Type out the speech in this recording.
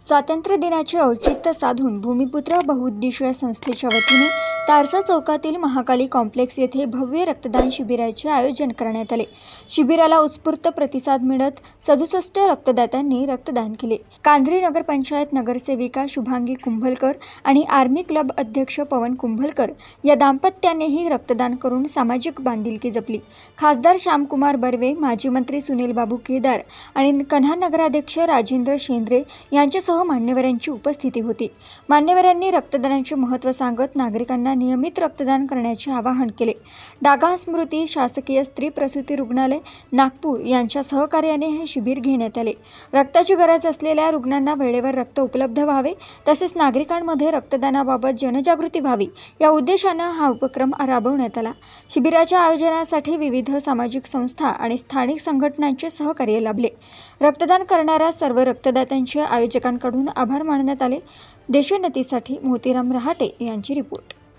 स्वातंत्र्य दिनाचे औचित्य साधून भूमिपुत्र बहुउद्देशीय संस्थेच्या वतीने तारसा चौकातील महाकाली कॉम्प्लेक्स येथे भव्य रक्तदान शिबिराचे आयोजन करण्यात आले। शिबिराला उत्स्फूर्त प्रतिसाद मिळत 67 रक्तदात्यांनी रक्तदान केले। कांद्री नगरपंचायत नगरसेविका शुभांगी कुंभलकर आणि आर्मी क्लब अध्यक्ष पवन कुंभलकर या दाम्पत्यानेही रक्तदान करून सामाजिक बांधिलकी जपली। खासदार श्यामकुमार बर्वे, माजी मंत्री सुनील बाबू केदार आणि कन्हा नगराध्यक्ष राजेंद्र शेंद्रे यांच्यासह मान्यवरांची उपस्थिती होती। मान्यवरांनी रक्तदानाचे महत्त्व सांगत नागरिकांना नियमित रक्तदान करण्याचे आवाहन केले। डागा स्मृती शासकीय स्त्री प्रसूती रुग्णालय नागपूर यांच्या सहकार्याने हे शिबिर घेण्यात आले। रक्ताची गरज असलेल्या रुग्णांना वेळेवर रक्त उपलब्ध व्हावे तसेच नागरिकांमध्ये रक्तदानाबाबत जनजागृती व्हावी या उद्देशाने हा उपक्रम राबवण्यात आला। शिबिराच्या आयोजनासाठी विविध सामाजिक संस्था आणि स्थानिक संघटनांचे सहकार्य लाभले। रक्तदान करणाऱ्या सर्व रक्तदात्यांचे आयोजकांकडून आभार मानण्यात आले। देशोन्नतीसाठी मोतीराम रहाटे यांची रिपोर्ट।